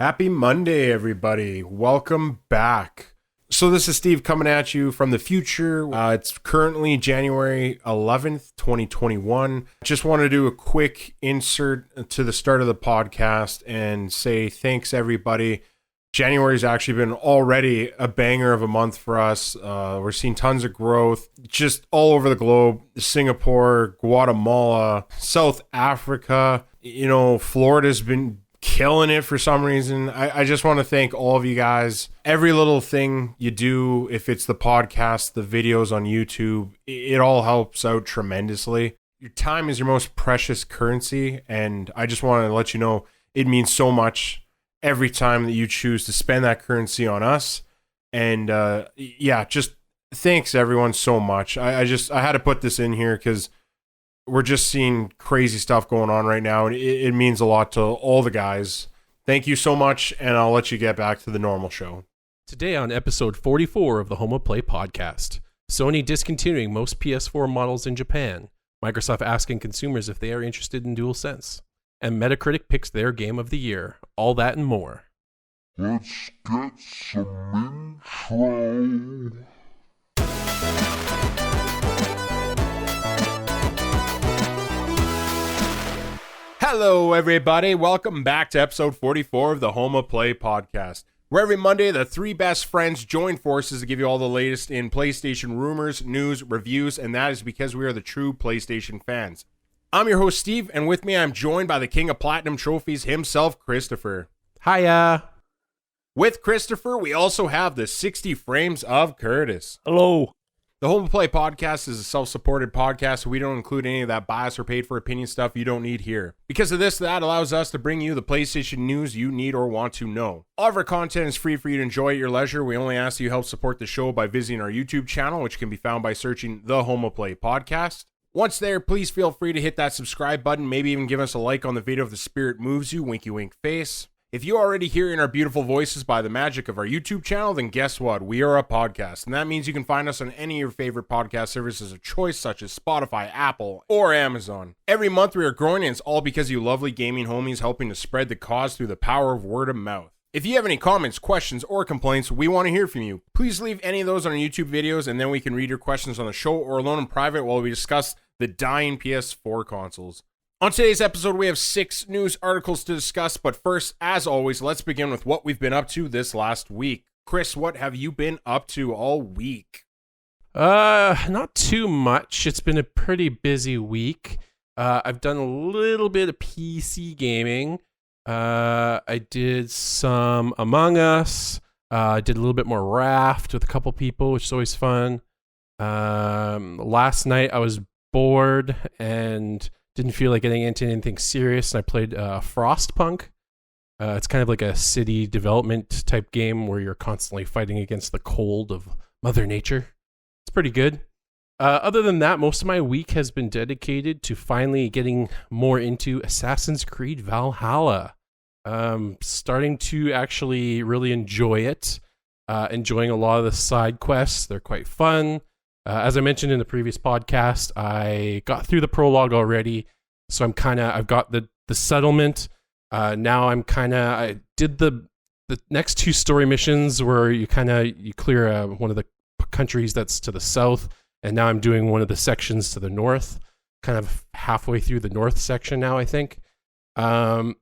Happy Monday, everybody. Welcome back. So this is Steve coming at you from the future. It's currently January 11th, 2021. Just want to do a quick insert to the start of the podcast and say thanks, everybody. January's actually been already a banger of a month for us. We're seeing tons of growth just all over the globe. Singapore, Guatemala, South Africa. Florida's been killing it for some reason. I just want to thank all of you guys. Every little thing you do, if it's the podcast, the videos on YouTube, it all helps out tremendously. Your time is your most precious currency, and I just want to let you know it means so much every time that you choose to spend that currency on us. And just thanks everyone so much. I had to put this in here because we're just seeing crazy stuff going on right now, and it means a lot to all the guys. Thank you so much, and I'll let you get back to the normal show. Today on episode 44 of the Home of Play podcast, Sony discontinuing most PS4 models in Japan, Microsoft asking consumers if they are interested in DualSense, and Metacritic picks their game of the year. All that and more. Let's get some intro. Hello, everybody. Welcome back to episode 44 of the Home of Play podcast, where every Monday the three best friends join forces to give you all the latest in PlayStation rumors, news, reviews, and that is because we are the true PlayStation fans. I'm your host, Steve, and with me I'm joined by the king of platinum trophies himself, Christopher. Hiya. With Christopher, we also have the 60 frames of Curtis. Hello. The Home of Play podcast is a self-supported podcast, so we don't include any of that bias or paid for opinion stuff you don't need here. Because of this, that allows us to bring you the PlayStation news you need or want to know. All of our content is free for you to enjoy at your leisure. We only ask that you help support the show by visiting our YouTube channel, which can be found by searching The Home of Play podcast. Once there, please feel free to hit that subscribe button, maybe even give us a like on the video if the spirit moves you, winky wink face. If you're already hearing our beautiful voices by the magic of our YouTube channel, then guess what? We are a podcast, and that means you can find us on any of your favorite podcast services of choice, such as Spotify, Apple, or Amazon. Every month we are growing, and it's all because you lovely gaming homies helping to spread the cause through the power of word of mouth. If you have any comments, questions, or complaints, we want to hear from you. Please leave any of those on our YouTube videos, and then we can read your questions on the show or alone in private while we discuss the dying PS4 consoles. On today's episode, we have 6 news articles to discuss, but first, as always, let's begin with what we've been up to this last week. Chris, what have you been up to all week? Not too much. It's been a pretty busy week. I've done a little bit of PC gaming. I did some Among Us. I did a little bit more Raft with a couple people, which is always fun. Last night, I was bored and didn't feel like getting into anything serious, and I played Frostpunk. It's kind of like a city development type game where you're constantly fighting against the cold of Mother Nature. It's pretty good. Other than that, most of my week has been dedicated to finally getting more into Assassin's Creed Valhalla. Starting to actually really enjoy it. Enjoying a lot of the side quests. They're quite fun. As I mentioned in the previous podcast, I got through the prologue already, so I've got the settlement. Now I did the next 2 story missions where you clear one of the countries that's to the south, and now I'm doing one of the sections to the north, kind of halfway through the north section now, I think. I'm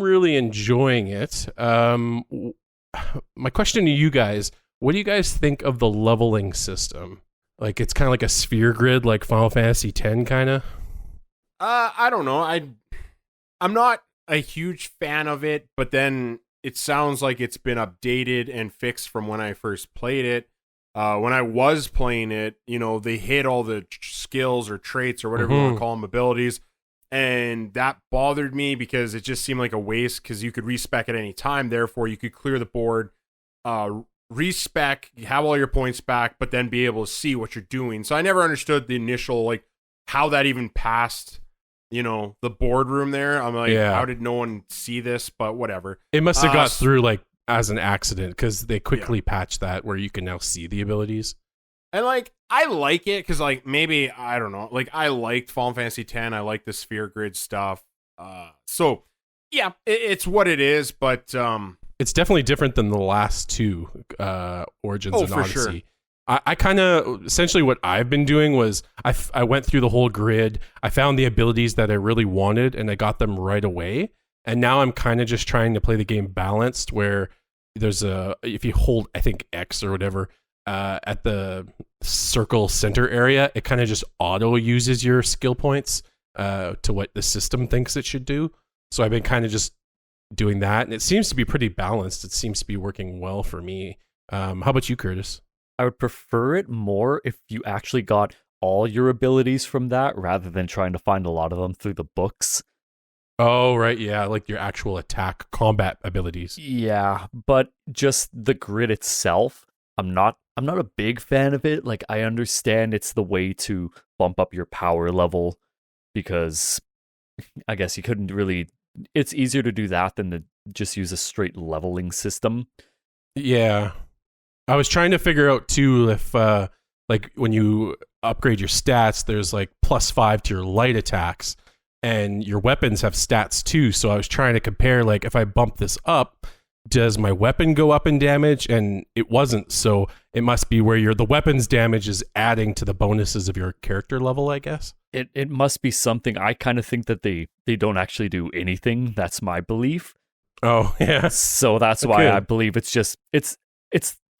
really enjoying it. My question to you guys, what do you guys think of the leveling system? Like, it's kind of like a sphere grid, like Final Fantasy X, kind of? I don't know. I'm not a huge fan of it, but then it sounds like it's been updated and fixed from when I first played it. When I was playing it, they hit all the skills or traits or whatever you want to call them, abilities, and that bothered me because it just seemed like a waste because you could respec at any time. Therefore, you could clear the board, respec, have all your points back, but then be able to see what you're doing. So I never understood the initial, how that even passed, the boardroom there. I'm like, How did no one see this? But whatever. It must have got through, as an accident, because they quickly patched that where you can now see the abilities. And, I like it, because, maybe, I don't know, I liked Final Fantasy X, I like the sphere grid stuff. So, Yeah, it's what it is, but it's definitely different than the last two Origins and for Odyssey. sure. I kind of essentially what I've been doing was I went through the whole grid. I found the abilities that I really wanted, and I got them right away. And now I'm kind of just trying to play the game balanced, where there's if you hold, I think, X or whatever at the circle center area, it kind of just auto uses your skill points to what the system thinks it should do. So I've been kind of just doing that, and it seems to be pretty balanced. It seems to be working well for me. How about you, Curtis? I would prefer it more if you actually got all your abilities from that rather than trying to find a lot of them through the books. Oh, right, yeah, like your actual attack combat abilities. Yeah, but just the grid itself, I'm not a big fan of it. Like, I understand it's the way to bump up your power level because I guess you couldn't really, it's easier to do that than to just use a straight leveling system. Yeah. I was trying to figure out too if like when you upgrade your stats, there's like +5 to your light attacks, and your weapons have stats too. So I was trying to compare, like, if I bump this up, does my weapon go up in damage? And it wasn't. So it must be where the weapon's damage is adding to the bonuses of your character level, I guess. It must be something. I kind of think that they don't actually do anything. That's my belief. Oh, yeah. So that's why I believe it's just it's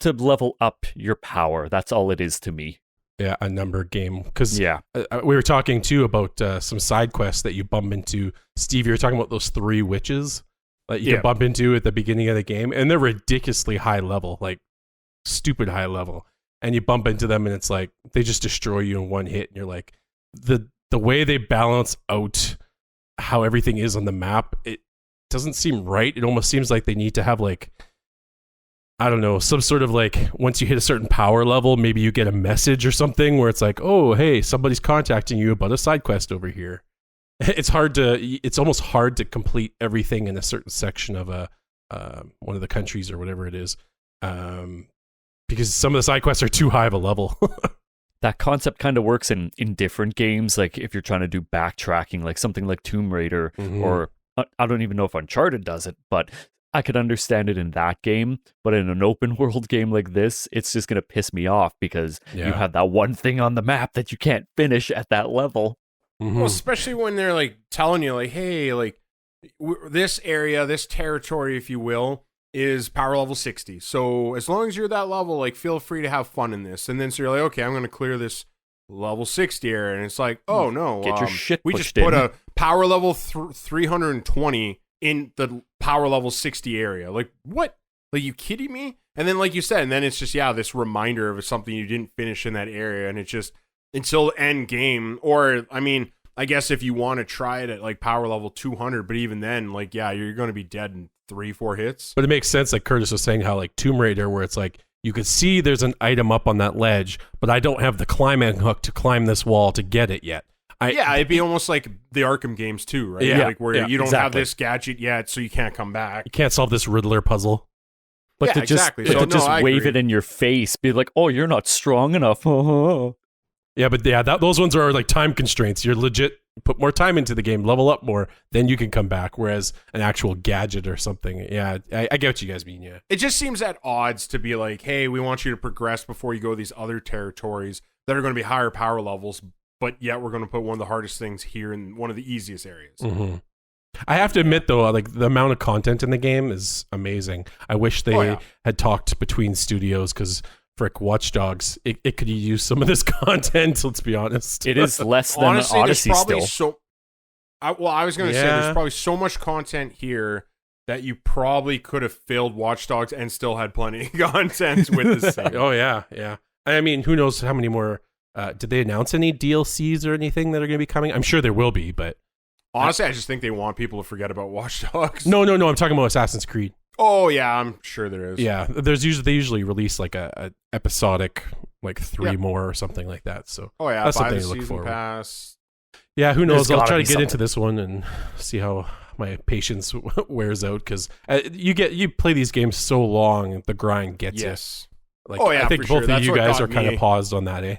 to level up your power. That's all it is to me. Yeah, a number game. Because yeah, we were talking too about some side quests that you bump into. Steve, you were talking about those 3 witches that you can bump into at the beginning of the game, and they're ridiculously high level, like stupid high level. And you bump into them, and it's like they just destroy you in one hit. And you're like, the way they balance out how everything is on the map, it doesn't seem right. It almost seems like they need to have, like, I don't know, some sort of, like, once you hit a certain power level, maybe you get a message or something where it's like, oh, hey, somebody's contacting you about a side quest over here. It's almost hard to complete everything in a certain section of one of the countries or whatever it is, because some of the side quests are too high of a level. That concept kind of works in different games. Like if you're trying to do backtracking, like something like Tomb Raider, or I don't even know if Uncharted does it, but I could understand it in that game. But in an open world game like this, it's just going to piss me off because you have that one thing on the map that you can't finish at that level. Well, especially when they're like telling you, like, hey, like this area, this territory, if you will, is power level 60. So as long as you're that level, like, feel free to have fun in this. And then so you're like, okay, I'm going to clear this level 60 area. And it's like, oh no, get your shit we pushed just put in. a power level 320 in the power level 60 area. Like, what? Like, you kidding me? And then, like you said, and then it's just, this reminder of something you didn't finish in that area. And it's just until end game. Or, I mean, I guess if you want to try it at like power level 200, but even then, like, you're going to be dead in 3-4 hits. But it makes sense, like Curtis was saying, how like Tomb Raider, where it's like you could see there's an item up on that ledge, but I don't have the climbing hook to climb this wall to get it yet. It'd be almost like the Arkham games too, right? Yeah, like where you don't have this gadget yet, so you can't come back. You can't solve this Riddler puzzle. But to just wave it in your face, be like, oh, you're not strong enough. Yeah, but those ones are like time constraints. You're legit put more time into the game, level up more, then you can come back. Whereas an actual gadget or something, I get what you guys mean. Yeah, it just seems at odds to be like, hey, we want you to progress before you go to these other territories that are going to be higher power levels, but yet we're going to put one of the hardest things here in one of the easiest areas. I have to admit, though, like the amount of content in the game is amazing. I wish they had talked between studios, because frick, Watch Dogs, it could use some of this content, let's be honest. It is less than Honestly, Odyssey there's probably still. I was going to say, there's probably so much content here that you probably could have filled Watch Dogs and still had plenty of content with this thing. Oh, yeah. I mean, who knows how many more... did they announce any DLCs or anything that are going to be coming? I'm sure there will be, but... Honestly, I just think they want people to forget about Watch Dogs. No, I'm talking about Assassin's Creed. Oh, yeah, I'm sure there is. Yeah, they usually release like a episodic, like 3 more or something like that. So that's something to look forward. Yeah, who knows? I'll try to get into this one and see how my patience wears out, because you play these games so long, the grind gets you. Like, I think both of you guys are kind of paused on that, eh?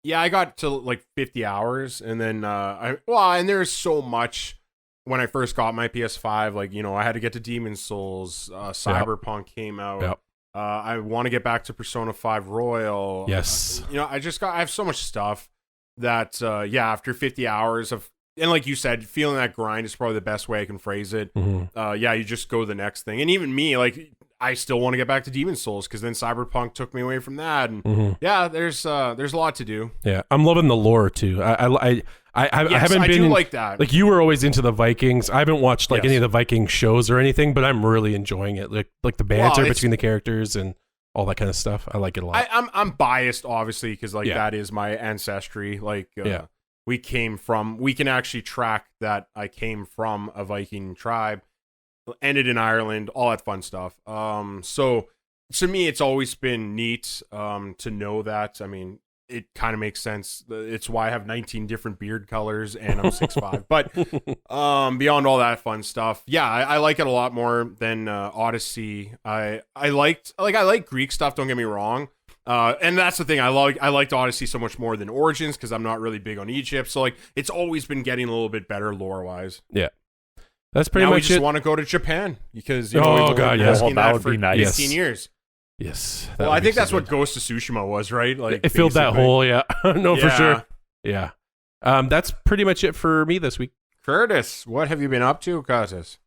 Yeah, I got to like 50 hours, and then and there's so much when I first got my PS5, like, I had to get to Demon's Souls. Cyberpunk came out. Yep. I want to get back to Persona 5 Royal. Yes. I have so much stuff that, after 50 hours of, and like you said, feeling that grind is probably the best way I can phrase it. Mm-hmm. You just go to the next thing. And even me, like, I still want to get back to Demon's Souls because then Cyberpunk took me away from that. And there's a lot to do. Yeah, I'm loving the lore too. I haven't been like that. Like you were always into the Vikings. I haven't watched like any of the Viking shows or anything, but I'm really enjoying it. Like the banter between the characters and all that kind of stuff. I like it a lot. I'm biased, obviously, because that is my ancestry. Like, we can actually track that I came from a Viking tribe, ended in Ireland, all that fun stuff. So to me, it's always been neat to know that. I mean, it kind of makes sense. It's why I have 19 different beard colors and I'm 6'5". But beyond all that fun stuff, I like it a lot more than Odyssey. I like Greek stuff, don't get me wrong. And that's the thing. I liked Odyssey so much more than Origins because I'm not really big on Egypt. So like it's always been getting a little bit better lore wise. Yeah. That's pretty now much we just it. want to go to Japan because yes. That would for be nice. 15 years. Yes. Well, I think that's what Ghost of Tsushima was, right? Like it filled that hole, yeah. No, for Yeah. sure. Yeah. That's pretty much it for me this week. Curtis, what have you been up to, Curtis?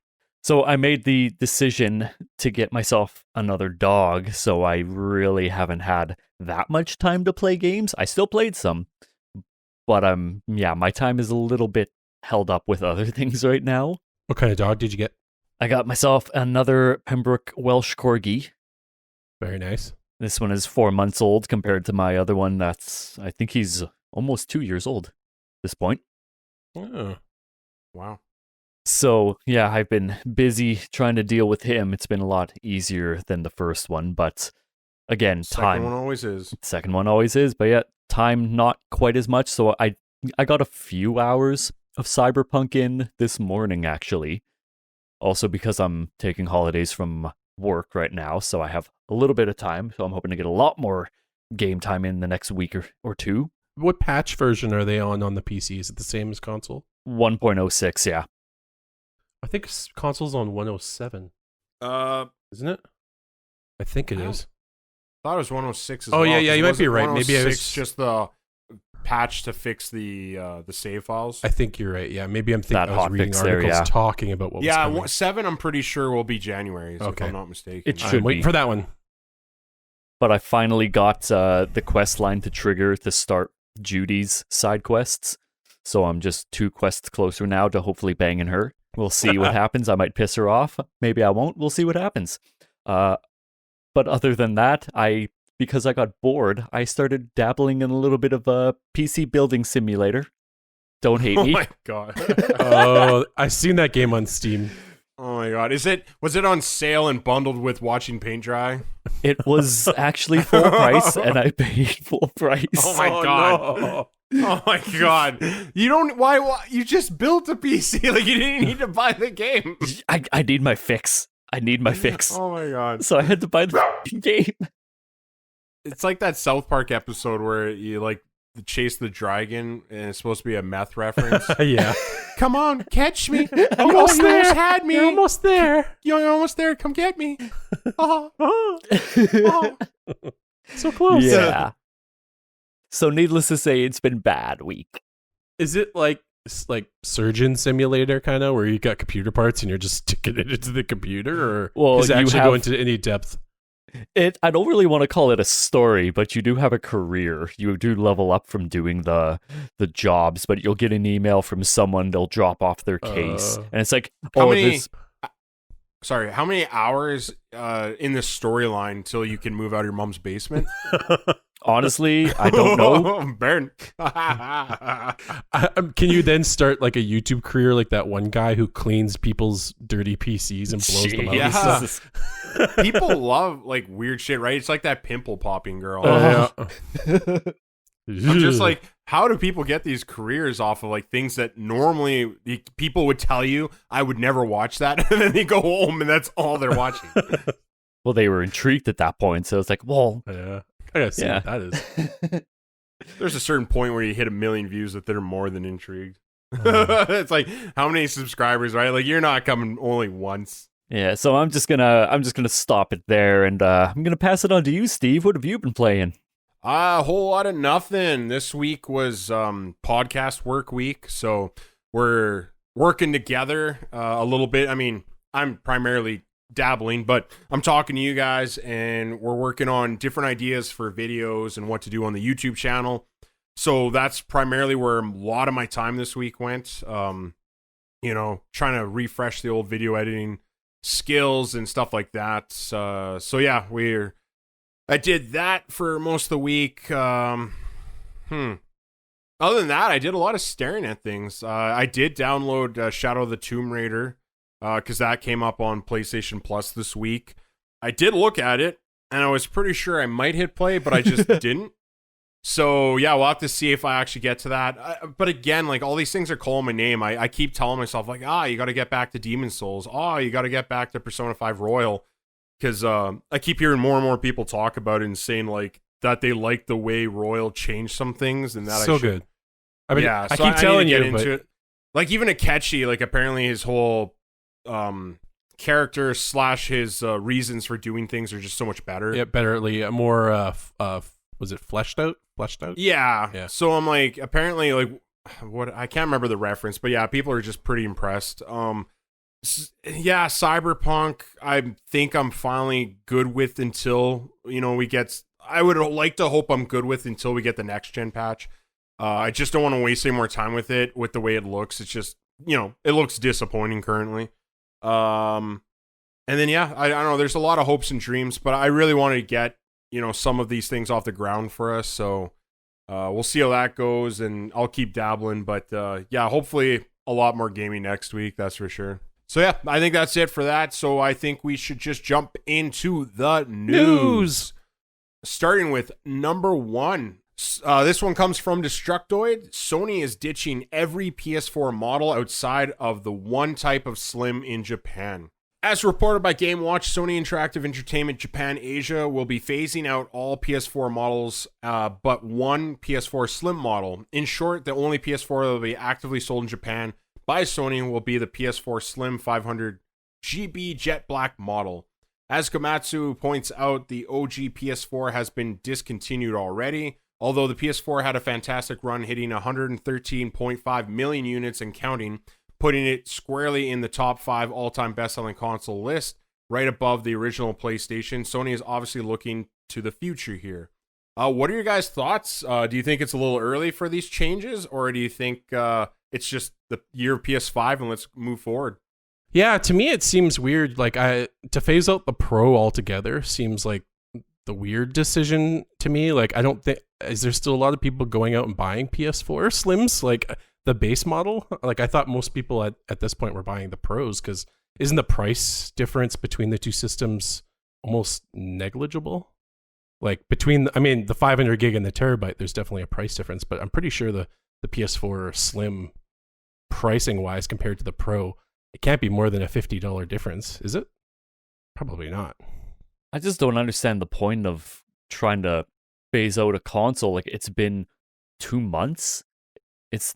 So I made the decision to get myself another dog, so I really haven't had that much time to play games. I still played some, but my time is a little bit held up with other things right now. What kind of dog did you get? I got myself another Pembroke Welsh Corgi. Very nice. This one is 4 months old compared to my other one I think he's almost 2 years old at this point. Oh. Wow. So, I've been busy trying to deal with him. It's been a lot easier than the first one, but again, time. Second one always is. Second one always is, but time not quite as much. So I got a few hours of Cyberpunk in this morning, actually. Also because I'm taking holidays from work right now, so I have a little bit of time. So I'm hoping to get a lot more game time in the next week or two. What patch version are they on the PC? Is it the same as console? 1.06, yeah. I think console's on 107. Isn't it? I think it is. I thought it was 106 as oh, well. yeah, you might be right. Maybe I was just the patch to fix the save files. I think you're right. Yeah, maybe I'm thinking I was reading articles talking about what was coming. 7 I'm pretty sure will be January, if Okay. I'm not mistaken. It should I'm waiting be. for that one. But I finally got the quest line to trigger to start Judy's side quests. So I'm just 2 quests closer now to hopefully banging her. We'll see what happens. I might piss her off. Maybe I won't. We'll see what happens. But other than that, because I got bored, I started dabbling in a little bit of a PC building simulator. Don't hate me. Oh my god. Oh, I've seen that game on Steam. Oh my god. Was it on sale and bundled with watching paint dry? It was actually full price, and I paid full price. Oh my god. No. Oh my god. You don't why you just built a PC like you didn't need to buy the game. I need my fix. I need my fix. Oh my god. So I had to buy the game. It's like that South Park episode where you like chase the dragon and it's supposed to be a meth reference. Yeah. Come on, catch me. Almost you there. almost had me. You're almost there. You're almost there. Come get me. Oh, Oh, so close. Yeah. So needless to say, it's been bad week. Is it like surgeon simulator kind of where you got computer parts and you're just sticking it into the computer, or does it actually go into any depth? I don't really want to call it a story, but you do have a career. You do level up from doing the jobs, but you'll get an email from someone, they'll drop off their case. And it's like, how many hours in the storyline till you can move out of your mom's basement? Honestly, I don't know. Burn. Can you then start like a YouTube career like that one guy who cleans people's dirty PCs and blows them out? Yeah. People love like weird shit, right? It's like that pimple popping girl. Yeah. I'm just like, how do people get these careers off of like things that normally people would tell you I would never watch that, and then they go home and that's all they're watching. Well, they were intrigued at that point, so it's like, well, Yeah. I gotta see what that is. There's a certain point where you hit 1 million views that they're more than intrigued. It's like, how many subscribers, right? Like, you're not coming only once. Yeah, so I'm just gonna stop it there, and I'm gonna pass it on to you, Steve. What have you been playing? A whole lot of nothing. This week was podcast work week, so we're working together a little bit. I mean, I'm primarily dabbling, but I'm talking to you guys, and we're working on different ideas for videos and what to do on the YouTube channel. So that's primarily where a lot of my time this week went. Trying to refresh the old video editing skills and stuff like that. So yeah, I did that for most of the week. Other than that, I did a lot of staring at things. I did download Shadow of the Tomb Raider because that came up on PlayStation Plus this week. I did look at it, and I was pretty sure I might hit play, but I just didn't. So yeah, we'll have to see if I actually get to that. But again, like, all these things are calling my name. I keep telling myself, like, you got to get back to Demon Souls. You got to get back to Persona 5 Royal. Because I keep hearing more and more people talk about it and saying, like, that they like the way Royal changed some things, and that so good. I mean, yeah, I so keep telling you, into it. Like, even Akechi, like, apparently his whole character / his reasons for doing things are just so much better. Yeah, more was it fleshed out? Yeah. So I'm like, apparently, like, what, I can't remember the reference, but yeah, people are just pretty impressed. Yeah, Cyberpunk, I think I'm finally good with until, I would like to hope I'm good with until we get the next gen patch. I just don't want to waste any more time with it, with the way it looks. It's just, it looks disappointing currently. And then, yeah, I don't know, there's a lot of hopes and dreams, but I really want to get, some of these things off the ground for us. So we'll see how that goes, and I'll keep dabbling. But yeah, hopefully a lot more gaming next week, that's for sure. So yeah, I think that's it for that. So I think we should just jump into the news. Starting with number 1. This one comes from Destructoid. Sony is ditching every PS4 model outside of the one type of Slim in Japan. As reported by Game Watch, Sony Interactive Entertainment Japan Asia will be phasing out all PS4 models but one PS4 Slim model. In short, the only PS4 that will be actively sold in Japan by Sony will be the PS4 Slim 500 GB Jet Black model. As Komatsu points out, the OG PS4 has been discontinued already, although the PS4 had a fantastic run, hitting 113.5 million units and counting, putting it squarely in the top 5 all-time best-selling console list, right above the original PlayStation. Sony is obviously looking to the future here. What are your guys' thoughts? Do you think it's a little early for these changes, or do you think it's just the year of PS5 and let's move forward? Yeah, to me it seems weird. Like, to phase out the Pro altogether seems like the weird decision to me. Like, I don't think, is there still a lot of people going out and buying PS4 Slims, like the base model? Like, I thought most people at this point were buying the Pros, because isn't the price difference between the two systems almost negligible? Like, between the 500 gig and the terabyte, there's definitely a price difference, but I'm pretty sure the PS4 Slim, pricing wise compared to the Pro, it can't be more than a $50 difference, is it? Probably not. I just don't understand the point of trying to phase out a console. Like, it's been 2 months. It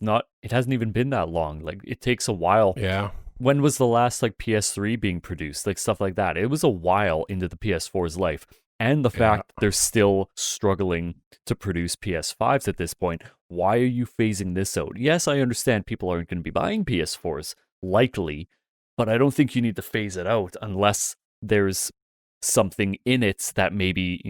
hasn't even been that long. Like, it takes a while. Yeah. When was the last PS3 being produced? Like, stuff like that. It was a while into the PS4's life. And the fact they're still struggling to produce PS5s at this point. Why are you phasing this out? Yes, I understand people aren't going to be buying PS4s, likely, but I don't think you need to phase it out unless there's something in it that maybe,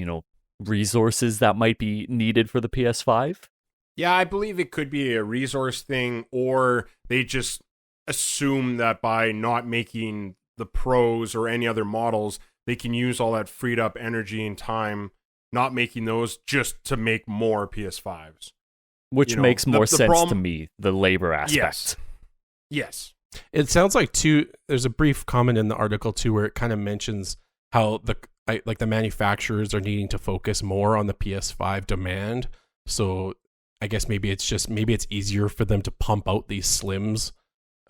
resources that might be needed for the PS5. Yeah, I believe it could be a resource thing, or they just assume that by not making the Pros or any other models, they can use all that freed up energy and time not making those just to make more PS5s. Which makes more sense to me, the labor aspect. Yes. It sounds like, too, there's a brief comment in the article, too, where it kind of mentions how the manufacturers are needing to focus more on the PS5 demand. So I guess maybe it's easier for them to pump out these Slims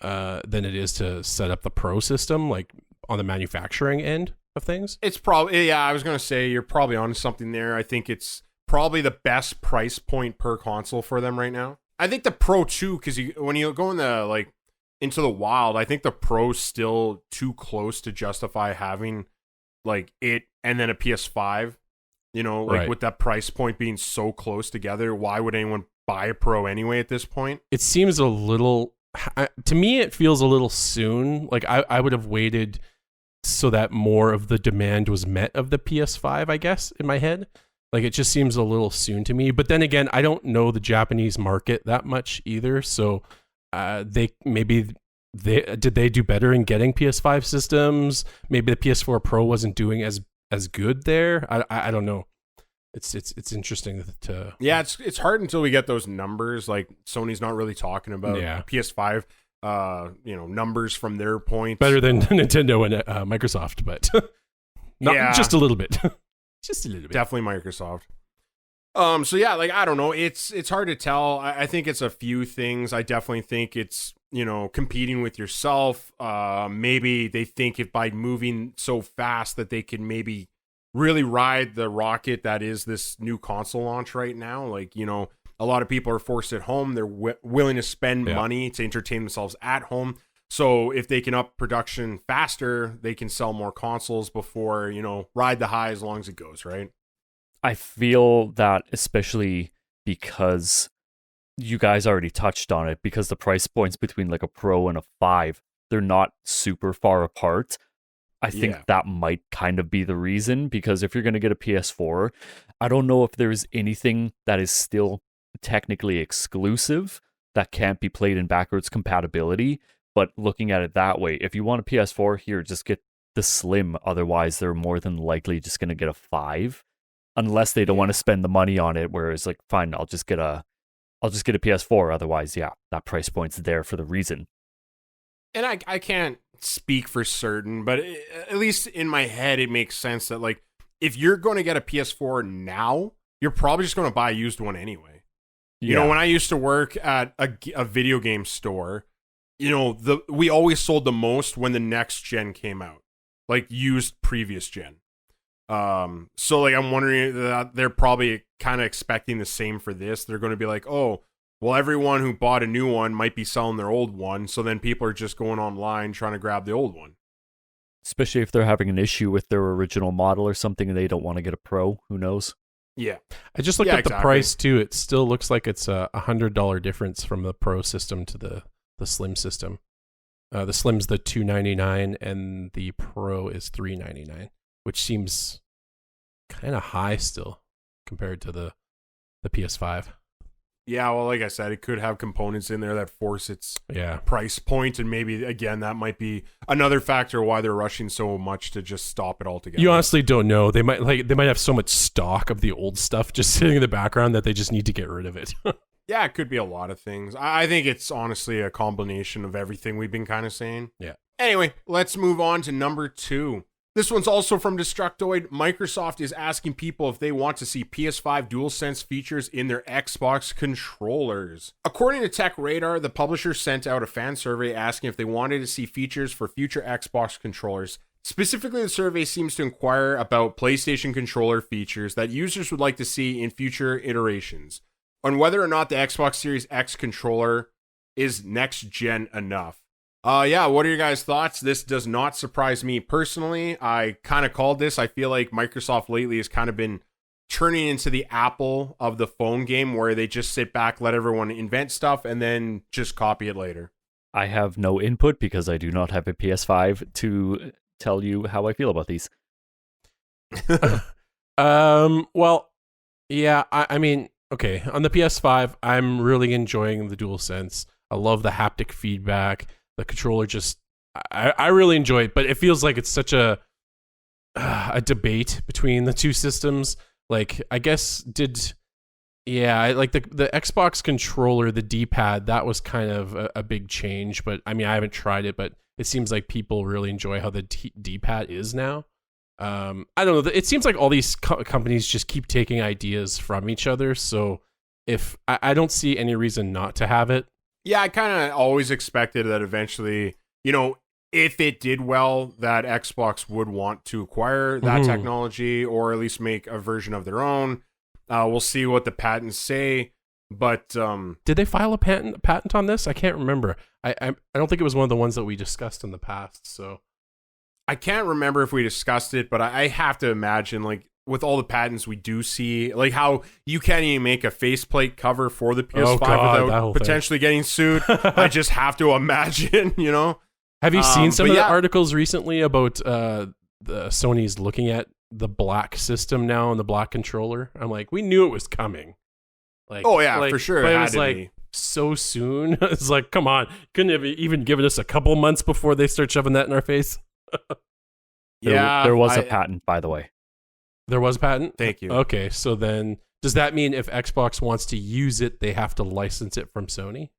than it is to set up the Pro system, like on the manufacturing end of things. It's probably, yeah, I was going to say you're probably onto something there. I think it's probably the best price point per console for them right now. I think the Pro too, because when you go in the like into the wild, I think the Pro's still too close to justify having like it and then a PS5. You know, like Right. with that price point being so close together, why would anyone buy a Pro anyway at this point? It seems a little, to me, it feels a little soon. Like I would have waited so that more of the demand was met of the PS5, I guess, in my head. Like it just seems a little soon to me. But then again, I don't know the Japanese market that much either. So did they do better in getting PS5 systems? Maybe the PS4 Pro wasn't doing as good there. I don't know. It's interesting to Yeah, it's hard until we get those numbers. Like Sony's not really talking about PS5 numbers from their point. better than Nintendo and Microsoft, but not just a little bit. Just a little bit. Definitely Microsoft. So yeah, like I don't know. It's hard to tell. I think it's a few things. I definitely think it's, competing with yourself. Maybe they think if by moving so fast that they can maybe really ride the rocket that is this new console launch right now. Like, a lot of people are forced at home. They're willing to spend money to entertain themselves at home. So if they can up production faster, they can sell more consoles before, ride the high as long as it goes, right? I feel that especially because you guys already touched on it, because the price points between like a Pro and a 5, they're not super far apart. I think that might kind of be the reason, because if you're going to get a PS4, I don't know if there's anything that is still technically exclusive that can't be played in backwards compatibility. But looking at it that way, if you want a PS4, here, just get the Slim. Otherwise, they're more than likely just going to get a 5, unless they don't want to spend the money on it. Whereas, like, fine, I'll just get a PS4. Otherwise, that price point's there for the reason. And I can't speak for certain, but at least in my head, it makes sense that, like, if you're going to get a PS4 now, you're probably just going to buy a used one anyway. You know, when I used to work at a video game store, we always sold the most when the next gen came out, like used previous gen. So like I'm wondering that they're probably kind of expecting the same for this. They're going to be like, oh, well, everyone who bought a new one might be selling their old one, so then people are just going online trying to grab the old one. Especially if they're having an issue with their original model or something and they don't want to get a Pro. Who knows? Yeah. I just looked at the price too. It still looks like it's a $100 difference from the Pro system to the Slim system. The Slim's the $299 and the Pro is $399, which seems kind of high still compared to the PS5. Yeah, well, like I said, it could have components in there that force its Yeah. price point, and maybe again that might be another factor why they're rushing so much to just stop it altogether. You honestly don't know. They might have so much stock of the old stuff just sitting in the background that they just need to get rid of it. Yeah, it could be a lot of things. I think it's honestly a combination of everything we've been kind of saying. Yeah. Anyway, let's move on to number 2. This one's also from Destructoid. Microsoft is asking people if they want to see PS5 DualSense features in their Xbox controllers. According to Tech Radar, the publisher sent out a fan survey asking if they wanted to see features for future Xbox controllers. Specifically, the survey seems to inquire about PlayStation controller features that users would like to see in future iterations, on whether or not the Xbox Series X controller is next-gen enough. What are your guys' thoughts? This does not surprise me personally. I kind of called this. I feel like Microsoft lately has kind of been turning into the Apple of the phone game, where they just sit back, let everyone invent stuff, and then just copy it later. I have no input because I do not have a PS5 to tell you how I feel about these. Well, yeah, I mean, okay, on the PS5, I'm really enjoying the DualSense. I love the haptic feedback. The controller just, I really enjoy it, but it feels like it's such a debate between the two systems. Like, I guess like the Xbox controller, the D-pad, that was kind of a big change, but I mean, I haven't tried it, but it seems like people really enjoy how the D-pad is now. I don't know. It seems like all these companies just keep taking ideas from each other, so if I don't see any reason not to have it. Yeah, I kind of always expected that eventually, if it did well, that Xbox would want to acquire that technology, or at least make a version of their own. We'll see what the patents say. But Did they file a patent on this? I can't remember. I don't think it was one of the ones that we discussed in the past. So I can't remember if we discussed it, but I have to imagine, like, with all the patents we do see, like how you can't even make a faceplate cover for the PS5 without potentially getting sued. I just have to imagine, you know. Have you seen some of the articles recently about the Sony's looking at the black system now and the black controller? I'm like, we knew it was coming. Like, for sure. But it was like so soon. It's like, come on, couldn't have even given us a couple months before they start shoving that in our face. There was a patent, by the way. There was a patent? Thank you. Okay, so then does that mean if Xbox wants to use it, they have to license it from Sony?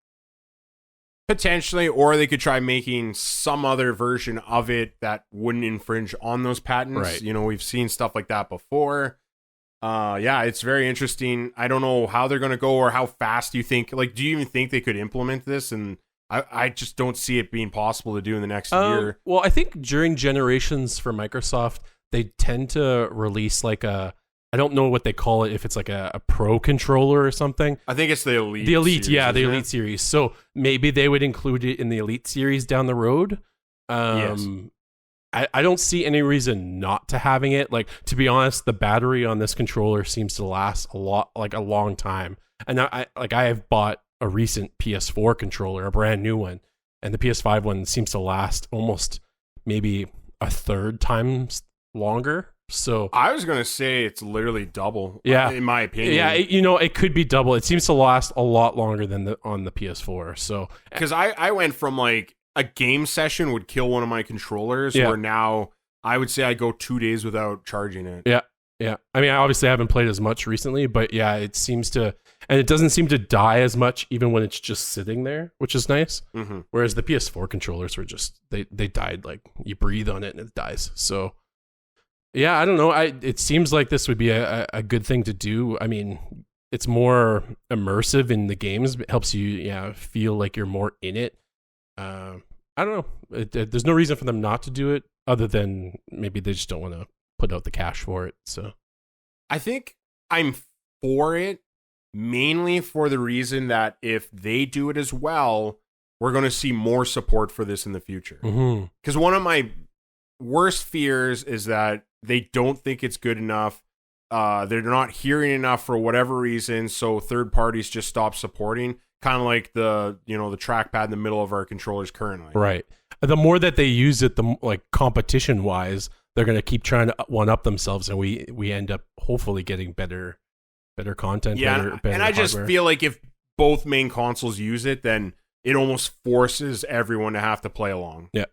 Potentially, or they could try making some other version of it that wouldn't infringe on those patents. Right. You know, we've seen stuff like that before. It's very interesting. I don't know how they're going to go or how fast you think. Like, do you even think they could implement this? And I just don't see it being possible to do in the next year. Well, I think during generations for Microsoft, they tend to release like I don't know what they call it, if it's like a pro controller or something. I think it's the Elite. The Elite, series, the Elite series. So maybe they would include it in the Elite series down the road. Yes. I don't see any reason not to having it. Like, to be honest, the battery on this controller seems to last a long time. And I have bought a recent PS4 controller, a brand new one, and the PS5 one seems to last almost maybe a third times longer. So I was gonna say it's literally double. Yeah, in my opinion. Yeah, it could be double. It seems to last a lot longer than on the PS4. So because I went from like a game session would kill one of my controllers, where now I would say I go 2 days without charging it. Yeah. I mean, I obviously haven't played as much recently, but yeah, it seems to, and it doesn't seem to die as much even when it's just sitting there, which is nice. Mm-hmm. Whereas the PS4 controllers were just, they died, like you breathe on it and it dies. So yeah, I don't know. It seems like this would be a good thing to do. I mean, it's more immersive in the games. It helps you feel like you're more in it. I don't know. There's no reason for them not to do it other than maybe they just don't want to put out the cash for it. So I think I'm for it mainly for the reason that if they do it as well, we're going to see more support for this in the future. Because one of my worst fears is that they don't think it's good enough. They're not hearing enough for whatever reason, so third parties just stop supporting. Kind of like the trackpad in the middle of our controllers currently. Right. The more that they use it, the like competition wise, they're going to keep trying to one up themselves, and we end up hopefully getting better content. Yeah, better and I just feel like if both main consoles use it, then it almost forces everyone to have to play along. Yeah.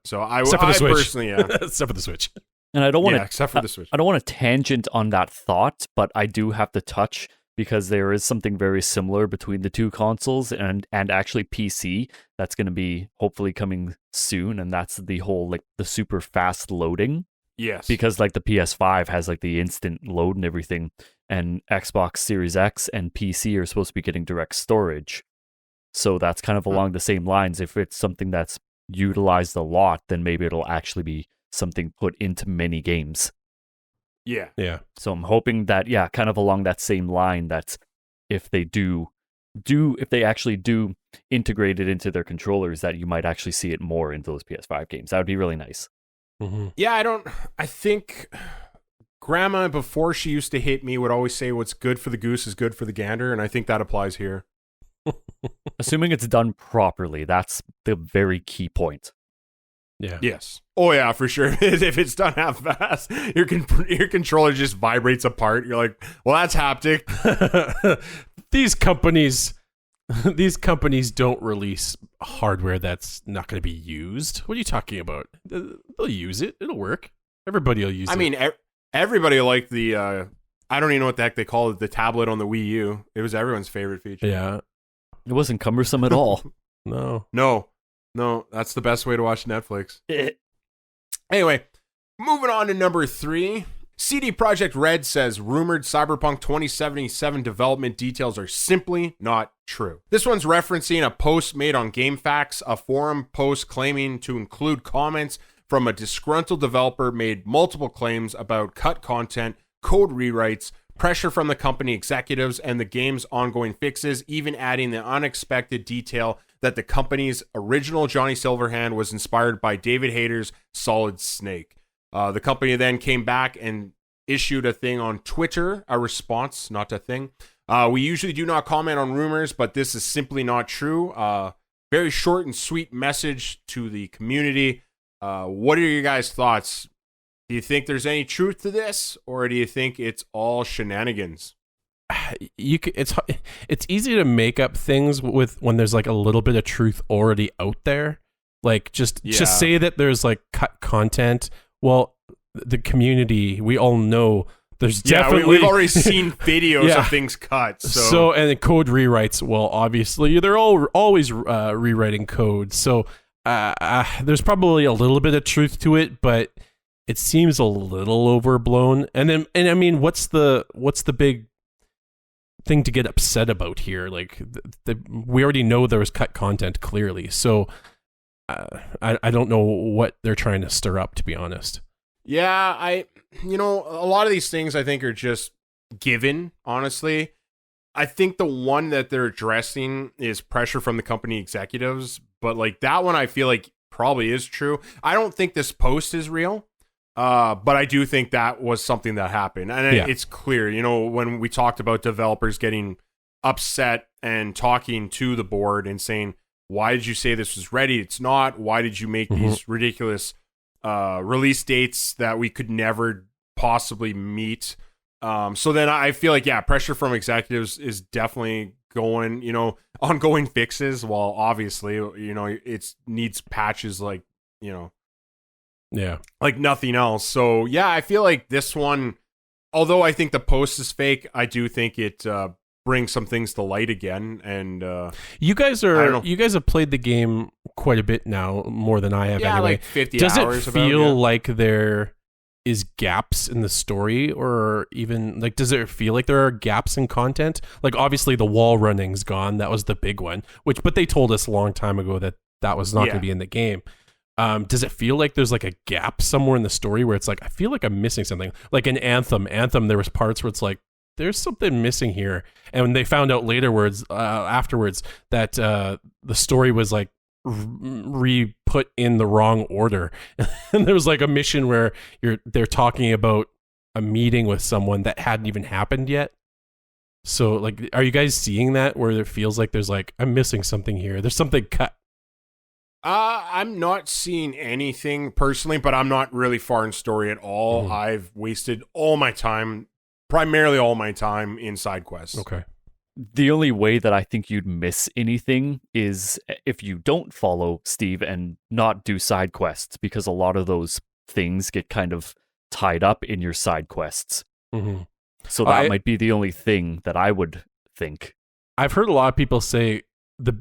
So I except for the Switch. Personally, except for the Switch. And I don't want to, except for the Switch. I don't want to tangent on that thought, but I do have to touch because there is something very similar between the two consoles and actually PC that's going to be hopefully coming soon, and that's the whole like the super fast loading. Yes. Because like the PS5 has like the instant load and everything, and Xbox Series X and PC are supposed to be getting direct storage. So that's kind of along the same lines. If it's something that's utilized a lot, then maybe it'll actually be something put into many games. Yeah. So I'm hoping that, kind of along that same line, that if they if they actually do integrate it into their controllers, that you might actually see it more in those PS5 games. That would be really nice. Mm-hmm. Yeah, I think Grandma, before she used to hit me, would always say what's good for the goose is good for the gander, and I think that applies here. Assuming it's done properly, that's the very key point. Yeah. Yes. Oh yeah, for sure. If it's done half-fast, your controller just vibrates apart. You're like, well, that's haptic. These companies don't release hardware that's not going to be used. What are you talking about? They'll use it. It'll work. Everybody will use it. I mean, everybody liked the. I don't even know what the heck they call it. The tablet on the Wii U. It was everyone's favorite feature. Yeah. It wasn't cumbersome at all. No, that's the best way to watch Netflix. Anyway, moving on to number 3. CD Projekt Red says rumored Cyberpunk 2077 development details are simply not true. This one's referencing a post made on GameFAQs, a forum post claiming to include comments from a disgruntled developer made multiple claims about cut content, code rewrites, pressure from the company executives, and the game's ongoing fixes, even adding the unexpected detail that the company's original Johnny Silverhand was inspired by David Hayter's Solid Snake. The company then came back and issued a thing on Twitter, a response, not a thing. We usually do not comment on rumors, but this is simply not true. Very short and sweet message to the community. What are your guys' thoughts? Do you think there's any truth to this, or do you think it's all shenanigans? It's easy to make up things with when there's like a little bit of truth already out there. Like just say that there's like cut content. Well, the community, we all know there's definitely we've already seen videos of things cut. So and the code rewrites. Well, obviously they're always rewriting code. So there's probably a little bit of truth to it, but it seems a little overblown. And I mean, what's the big thing to get upset about here? Like, we already know there was cut content clearly. So I don't know what they're trying to stir up, to be honest. Yeah, a lot of these things I think are just given, honestly. I think the one that they're addressing is pressure from the company executives, but like that one I feel like probably is true. I don't think this post is real. But I do think that was something that happened. And it's clear, when we talked about developers getting upset and talking to the board and saying, why did you say this was ready? It's not. Why did you make these ridiculous release dates that we could never possibly meet? So then I feel like, pressure from executives is definitely going, ongoing fixes. While obviously, it needs patches like, like nothing else. So I feel like this one, although I think the post is fake, I do think it brings some things to light again. And you guys have played the game quite a bit now, more than I have. Anyway, like 50 Does hours. Does it feel like there is gaps in the story, or even like does it feel like there are gaps in content? Like obviously the wall running's gone. That was the big one. But they told us a long time ago that was not going to be in the game. Does it feel like there's like a gap somewhere in the story where it's like, I feel like I'm missing something? Like in Anthem, there was parts where it's like, there's something missing here. And when they found out afterwards that the story was like re-put in the wrong order. And there was like a mission where they're talking about a meeting with someone that hadn't even happened yet. So like, are you guys seeing that where it feels like there's like, I'm missing something here? There's something cut. I'm not seeing anything personally, but I'm not really far in story at all. I've wasted primarily all my time in side quests. Okay. The only way that I think you'd miss anything is if you don't follow Steve and not do side quests, because a lot of those things get kind of tied up in your side quests. Mm-hmm. So that might be the only thing that I would think. I've heard a lot of people say, the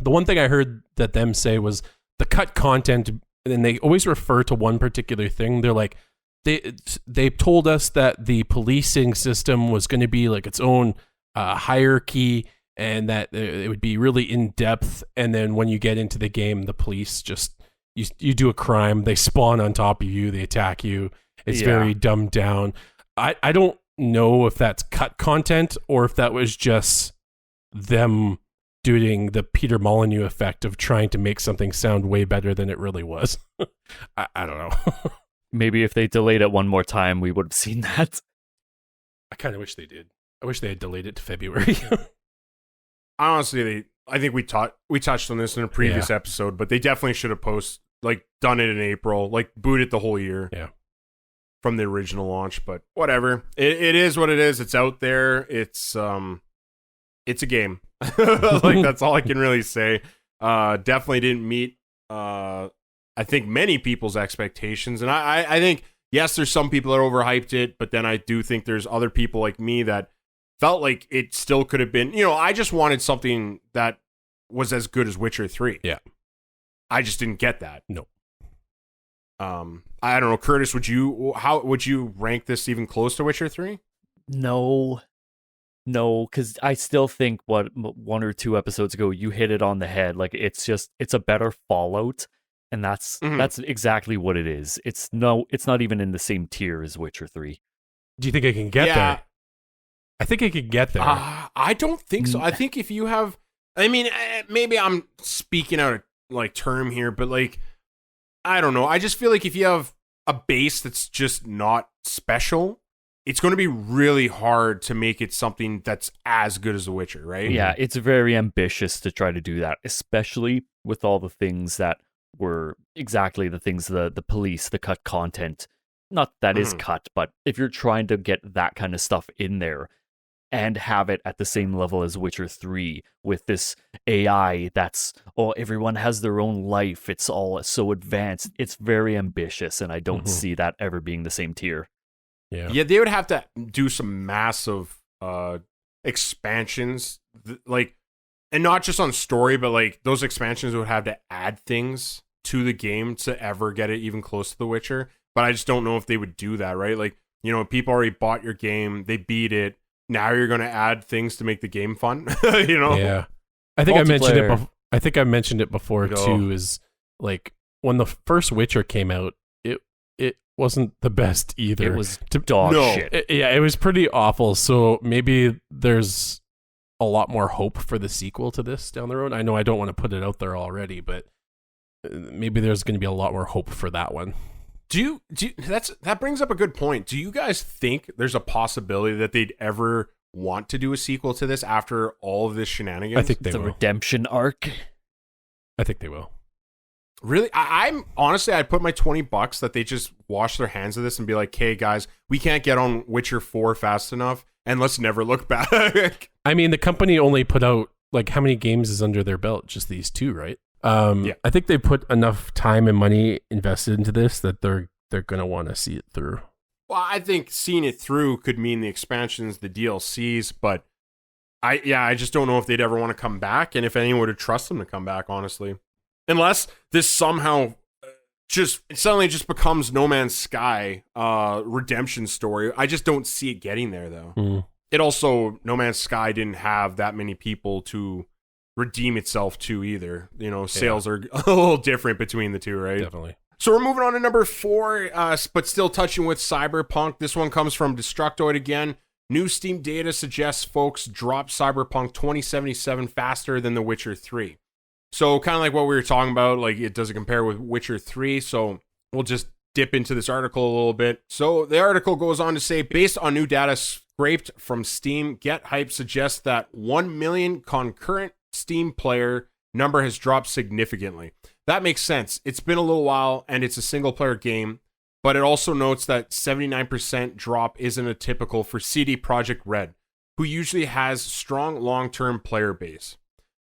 one thing I heard that them say was the cut content, and they always refer to one particular thing. They're like, they told us that the policing system was going to be like its own hierarchy, and that it would be really in depth. And then when you get into the game, the police just you do a crime, they spawn on top of you, they attack you. It's very dumbed down. I don't know if that's cut content or if that was just them doing the Peter Molyneux effect of trying to make something sound way better than it really was. I don't know. Maybe if they delayed it one more time, we would have seen that. I kind of wish they did. I wish they had delayed it to February. Honestly, I think we touched on this in a previous episode, but they definitely should have done it in April, like boot it the whole year. Yeah. From the original launch, but whatever. It is what it is. It's out there. It's a game. Like that's all I can really say. Definitely didn't meet I think many people's expectations, and I think yes, there's some people that overhyped it, but then I do think there's other people like me that felt like it still could have been. I just wanted something that was as good as Witcher 3. Yeah, I just didn't get that. No. I don't know, Curtis. How would you rank this even close to Witcher 3? No, because I still think what 1 or 2 episodes ago you hit it on the head. Like it's a better Fallout, and that's exactly what it is. It's not even in the same tier as Witcher 3. Do you think I can get there? I think it could get there. I don't think so. I think if you have, I mean, maybe I'm speaking out of like term here, but like, I don't know. I just feel like if you have a base that's just not special, it's going to be really hard to make it something that's as good as The Witcher, right? Yeah, it's very ambitious to try to do that, especially with all the things that were exactly the things the police, the cut content. Not that is cut, but if you're trying to get that kind of stuff in there and have it at the same level as Witcher 3 with this AI that's, everyone has their own life. It's all so advanced. It's very ambitious, and I don't see that ever being the same tier. Yeah, they would have to do some massive expansions, like, and not just on story, but like those expansions would have to add things to the game to ever get it even close to The Witcher. But I just don't know if they would do that, right? Like, you know, people already bought your game, they beat it. Now you're going to add things to make the game fun, you know? Yeah. I think I mentioned it. I think I mentioned it before too. Is like when the first Witcher came out, it wasn't the best either. It was dog shit. It was pretty awful. So maybe there's a lot more hope for the sequel to this down the road. I know I don't want to put it out there already, but maybe there's going to be a lot more hope for that one. Do you that brings up a good point. Do you guys think there's a possibility that they'd ever want to do a sequel to this after all of this shenanigans? I think they will. The redemption arc. I think they will. Really? I'm honestly, I'd put my $20 that they just wash their hands of this and be like, hey guys, we can't get on Witcher 4 fast enough, and let's never look back. I mean, the company only put out, like, how many games is under their belt? Just these two, right? Yeah. I think they put enough time and money invested into this that they're going to want to see it through. Well, I think seeing it through could mean the expansions, the DLCs, but I just don't know if they'd ever want to come back, and if anyone would trust them to come back, honestly. Unless this somehow suddenly becomes No Man's Sky redemption story. I just don't see it getting there, though. It also, No Man's Sky didn't have that many people to redeem itself to either. You know, sales are a little different between the two, right? Definitely. So we're moving on to number 4, but still touching with Cyberpunk. This one comes from Destructoid again. New Steam data suggests folks drop Cyberpunk 2077 faster than The Witcher 3. So kind of like what we were talking about, like it doesn't compare with Witcher 3. So we'll just dip into this article a little bit. So the article goes on to say, based on new data scraped from Steam, Get Hype suggests that 1 million concurrent Steam player number has dropped significantly. That makes sense. It's been a little while and it's a single player game, but it also notes that 79% drop isn't atypical for CD Projekt Red, who usually has strong long-term player base.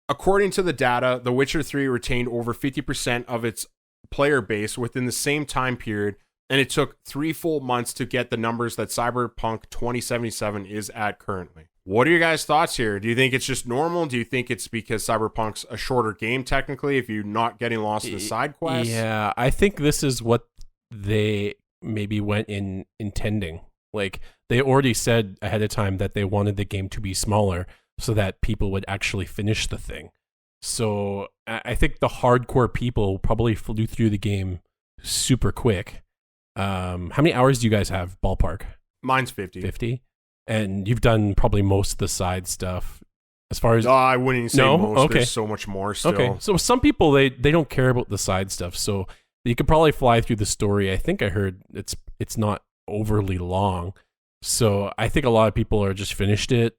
According to the data, The Witcher 3 retained over 50% of its player base within the same time period, and it took 3 full months to get the numbers that Cyberpunk 2077 is at currently. What are your guys' thoughts here? Do you think it's just normal? Do you think it's because Cyberpunk's a shorter game technically, if you're not getting lost in the side quests? Yeah, I think this is what they maybe went in intending. Like, they already said ahead of time that they wanted the game to be smaller so that people would actually finish the thing. So I think the hardcore people probably flew through the game super quick. How many hours do you guys have, ballpark? Mine's 50. 50? And you've done probably most of the side stuff. As far as I wouldn't say most. Okay. There's so much more still. Okay, so some people, they don't care about the side stuff, so you could probably fly through the story. I think I heard it's not overly long. So I think a lot of people are just finished it.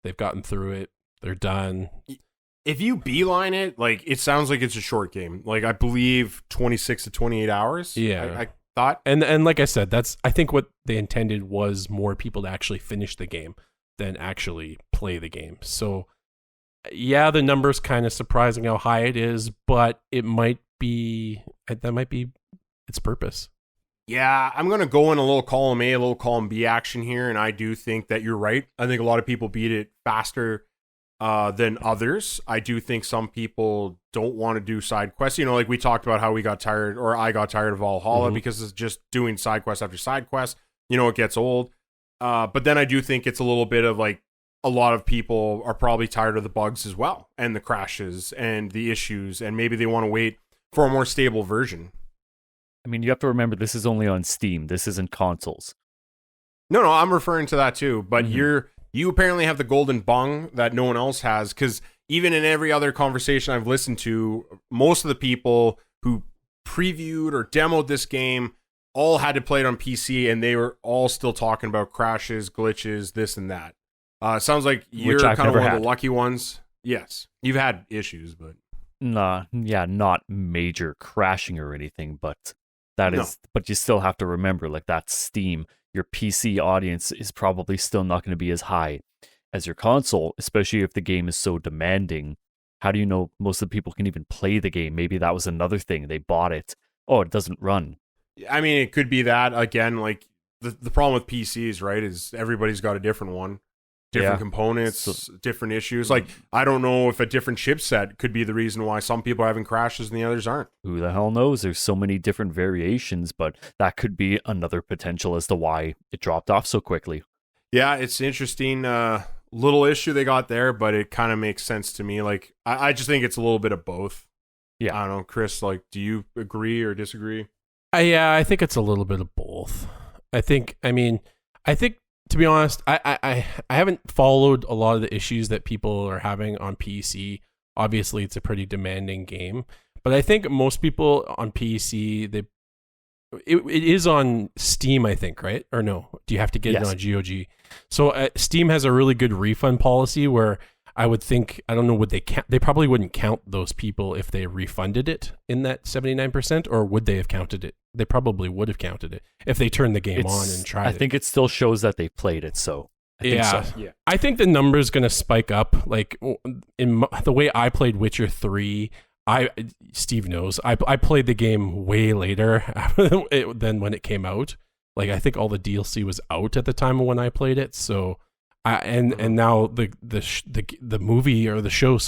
They've gotten through it. They're done. If you beeline it, like, it sounds like it's a short game. Like, I believe 26 to 28 hours. Yeah. I thought. And like I said, I think what they intended was more people to actually finish the game than actually play the game. So, yeah, the number's kind of surprising how high it is, but that might be its purpose. Yeah, I'm going to go in a little column A, a little column B action here, and I do think that you're right. I think a lot of people beat it faster than others. I do think some people don't want to do side quests. You know, like we talked about how we got tired, or I got tired of Valhalla because it's just doing side quest after side quest. You know, it gets old. But then I do think it's a little bit of like, a lot of people are probably tired of the bugs as well, and the crashes and the issues, and maybe they want to wait for a more stable version. I mean, you have to remember this is only on Steam. This isn't consoles. No, I'm referring to that too. But you're You apparently have the golden bung that no one else has, because even in every other conversation I've listened to, most of the people who previewed or demoed this game all had to play it on PC, and they were all still talking about crashes, glitches, this and that. Sounds like you're kind of one of the lucky ones. Yes, you've had issues, but not major crashing or anything, but but you still have to remember, like, that's Steam. Your PC audience is probably still not going to be as high as your console, especially if the game is so demanding. How do you know most of the people can even play the game? Maybe that was another thing. They bought it. Oh, it doesn't run. I mean, it could be that. Again, like, the problem with PCs, right, is everybody's got a different one. Different components, different issues. Like, I don't know if a different chipset could be the reason why some people are having crashes and the others aren't. Who the hell knows? There's so many different variations, but that could be another potential as to why it dropped off so quickly. Yeah, it's interesting. Little issue they got there, but it kind of makes sense to me. Like, I just think it's a little bit of both. Yeah. I don't know, Chris, like, do you agree or disagree? I think it's a little bit of both. I think, to be honest, I haven't followed a lot of the issues that people are having on PC. Obviously, it's a pretty demanding game, but I think most people on PC, it is on Steam, I think, right? Or no? Do you have to get it on GOG? So Steam has a really good refund policy where I would think, I don't know, would they count? They probably wouldn't count those people if they refunded it in that 79%, or would they have counted it? They probably would have counted it if they turned the game on and tried it. I think it still shows that they played it, so I think so. Yeah. I think the number's going to spike up. Like, in the way I played Witcher 3, Steve knows, I played the game way later than when it came out. Like, I think all the DLC was out at the time of when I played it, so... And now the movie or the show,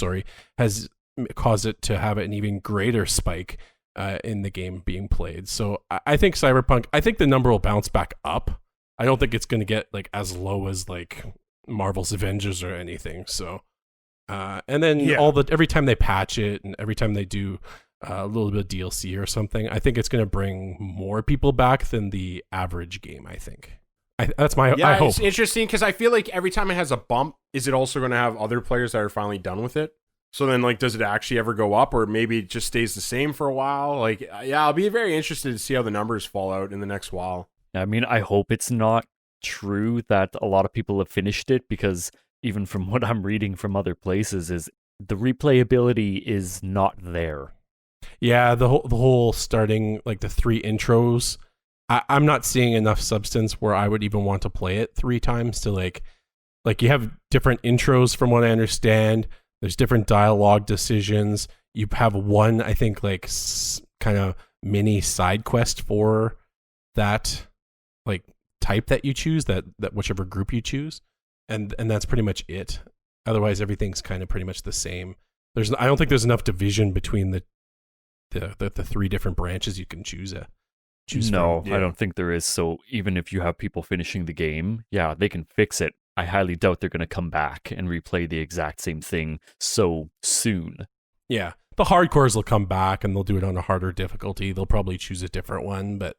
has caused it to have an even greater spike in the game being played. So I think Cyberpunk, I think the number will bounce back up. I don't think it's going to get like as low as like Marvel's Avengers or anything. So and then every time they patch it and every time they do a little bit of DLC or something, I think it's going to bring more people back than the average game, I think. That's my I hope. It's interesting because I feel like every time it has a bump, is it also going to have other players that are finally done with it? So then, like, does it actually ever go up, or maybe it just stays the same for a while? Like, yeah, I'll be very interested to see how the numbers fall out in the next while. I mean, I hope it's not true that a lot of people have finished it, because even from what I'm reading from other places, is the replayability is not there. Yeah, the whole starting, like, the 3 intros. I'm not seeing enough substance where I would even want to play it 3 times to like you have different intros from what I understand. There's different dialogue decisions. You have one, I think, like kind of mini side quest for that like type that you choose, that whichever group you choose. And that's pretty much it. Otherwise, everything's kind of pretty much the same. I don't think there's enough division between the 3 different branches you can choose from. I don't think there is. So even if you have people finishing the game, yeah, they can fix it. I highly doubt they're going to come back and replay the exact same thing so soon. Yeah, the hardcores will come back and they'll do it on a harder difficulty. They'll probably choose a different one, but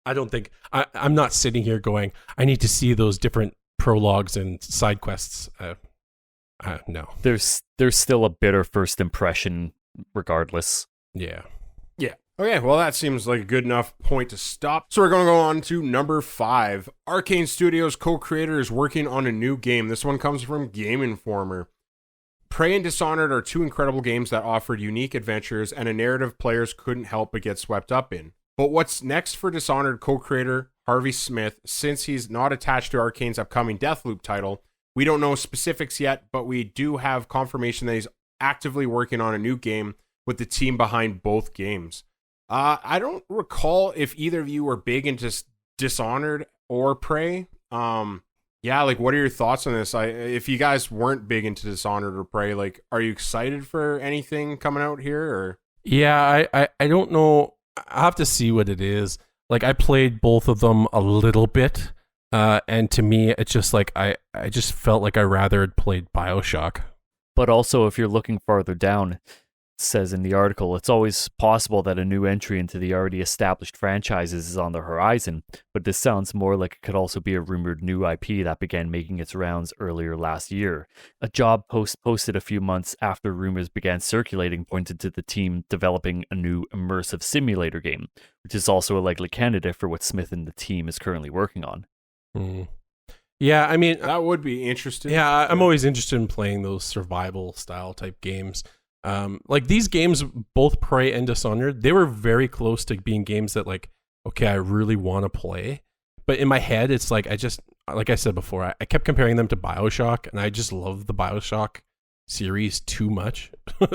I don't think... I'm not sitting here going, I need to see those different prologues and side quests. No. There's still a bitter first impression regardless. Yeah. Okay, well, that seems like a good enough point to stop. So we're going to go on to number 5. Arkane Studios co-creator is working on a new game. This one comes from Game Informer. Prey and Dishonored are 2 incredible games that offered unique adventures and a narrative players couldn't help but get swept up in. But what's next for Dishonored co-creator Harvey Smith, since he's not attached to Arkane's upcoming Deathloop title? We don't know specifics yet, but we do have confirmation that he's actively working on a new game with the team behind both games. I don't recall if either of you were big into Dishonored or Prey. Yeah, like, what are your thoughts on this? If you guys weren't big into Dishonored or Prey, like, are you excited for anything coming out here? Or yeah, I don't know. I have to see what it is. Like, I played both of them a little bit, and to me, it's just like I just felt like I rather had played BioShock. But also, if you're looking farther down, says in the article, it's always possible that a new entry into the already established franchises is on the horizon, but this sounds more like it could also be a rumored new IP that began making its rounds earlier last year. A job post posted a few months after rumors began circulating pointed to the team developing a new immersive simulator game, which is also a likely candidate for what Smith and the team is currently working on. Yeah, I mean, That would be interesting. yeah, I'm always interested in playing those survival style type games. Like these games, both Prey and Dishonored, they were very close to being games that like, okay, I really want to play. But in my head, it's like, like I said before, I kept comparing them to BioShock, and I just love the BioShock series too much.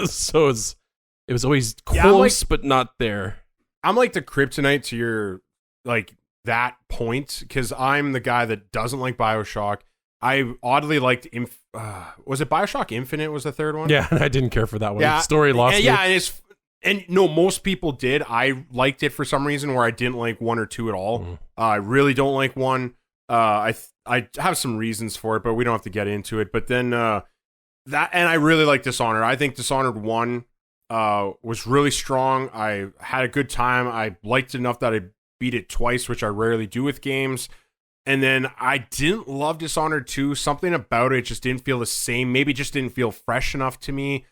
So it was always close, but not there. I'm like the kryptonite to your, like, that point, because I'm the guy that doesn't like BioShock. I oddly liked was it BioShock Infinite was the third one? Yeah, and I didn't care for that one. Yeah, The story lost me. Yeah, and no, most people did. I liked it for some reason where I didn't like 1 or 2 at all. I really don't like 1. I have some reasons for it, but we don't have to get into it. But then I really like Dishonored. I think Dishonored 1 was really strong. I had a good time. I liked it enough that I beat it twice, which I rarely do with games. And then I didn't love Dishonored 2. Something about it just didn't feel the same. Maybe just didn't feel fresh enough to me.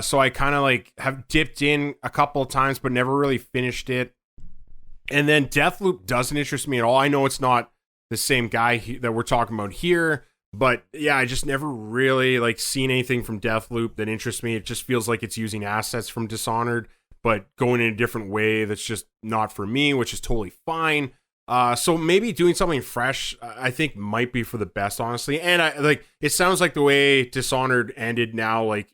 So I kind of like have dipped in a couple of times, but never really finished it. And then Deathloop doesn't interest me at all. I know it's not the same guy that we're talking about here, but yeah, I just never really like seen anything from Deathloop that interests me. It just feels like it's using assets from Dishonored, but going in a different way that's just not for me, which is totally fine. So maybe doing something fresh, I think might be for the best, honestly. And I like, it sounds like the way Dishonored ended now, like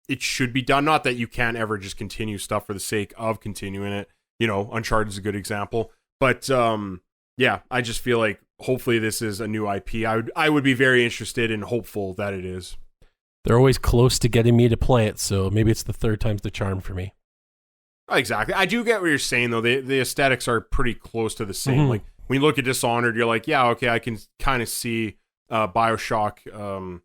it should be done. Not that you can't ever just continue stuff for the sake of continuing it. You know, Uncharted is a good example, but yeah, I just feel like hopefully this is a new IP. I would be very interested and hopeful that it is. They're always close to getting me to play it, so maybe it's the third time's the charm for me. Exactly. I do get what you're saying, though. The aesthetics are pretty close to the same. Like, when you look at Dishonored, you're like, yeah, okay, I can kind of see BioShock,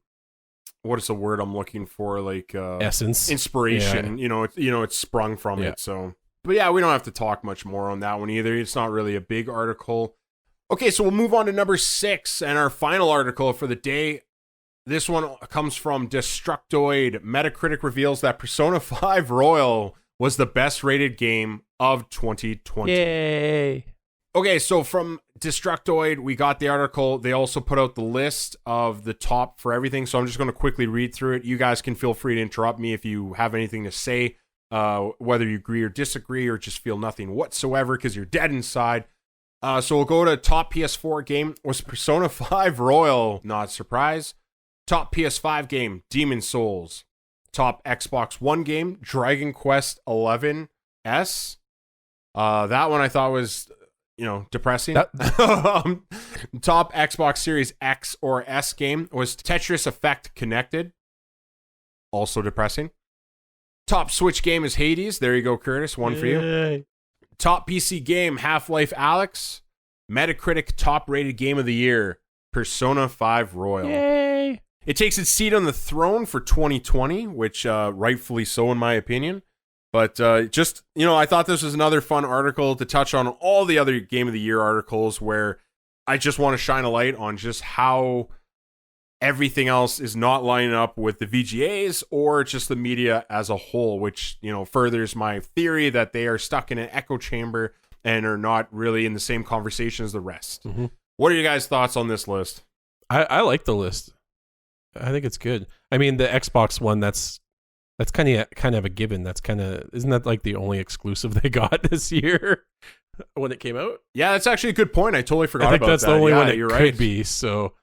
what is the word I'm looking for? Like, essence. Inspiration. Yeah. It's sprung from it, so. But yeah, we don't have to talk much more on that one either. It's not really a big article. Okay, so we'll move on to number 6, and our final article for the day. This one comes from Destructoid. Metacritic reveals that Persona 5 Royal was the best rated game of 2020. Yay. Okay, so from Destructoid, we got the article. They also put out the list of the top for everything, so I'm just going to quickly read through it. You guys can feel free to interrupt me if you have anything to say, whether you agree or disagree or just feel nothing whatsoever because you're dead inside. So we'll go to top PS4 game was Persona 5 Royal. Not a surprise. Top PS5 game, Demon's Souls. Top Xbox One game, Dragon Quest XI S. That one I thought was, depressing. Top Xbox Series X or S game was Tetris Effect Connected. Also depressing. Top Switch game is Hades. There you go, Curtis. One for you. Top PC game, Half-Life Alyx. Metacritic top rated game of the year, Persona 5 Royal. Yay. It takes its seat on the throne for 2020, which rightfully so in my opinion. But I thought this was another fun article to touch on all the other Game of the Year articles where I just want to shine a light on just how everything else is not lining up with the VGAs or just the media as a whole, which, furthers my theory that they are stuck in an echo chamber and are not really in the same conversation as the rest. Mm-hmm. What are your guys' thoughts on this list? I like the list. I think it's good. I mean, the Xbox One, that's kind of a given. Isn't that like the only exclusive they got this year when it came out? Yeah, that's actually a good point. I totally forgot about that. I think that's the only one it could right. be. So,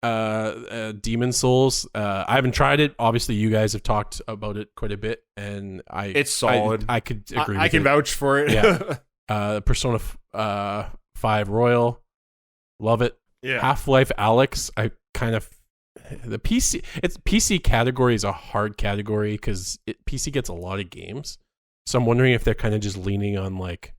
Demon's Souls. I haven't tried it. Obviously, you guys have talked about it quite a bit, and it's solid. I could agree. I can vouch for it. Yeah. Persona 5 Royal, love it. Yeah. Half-Life Alyx. The PC category is a hard category because PC gets a lot of games. So I'm wondering if they're kind of just leaning on like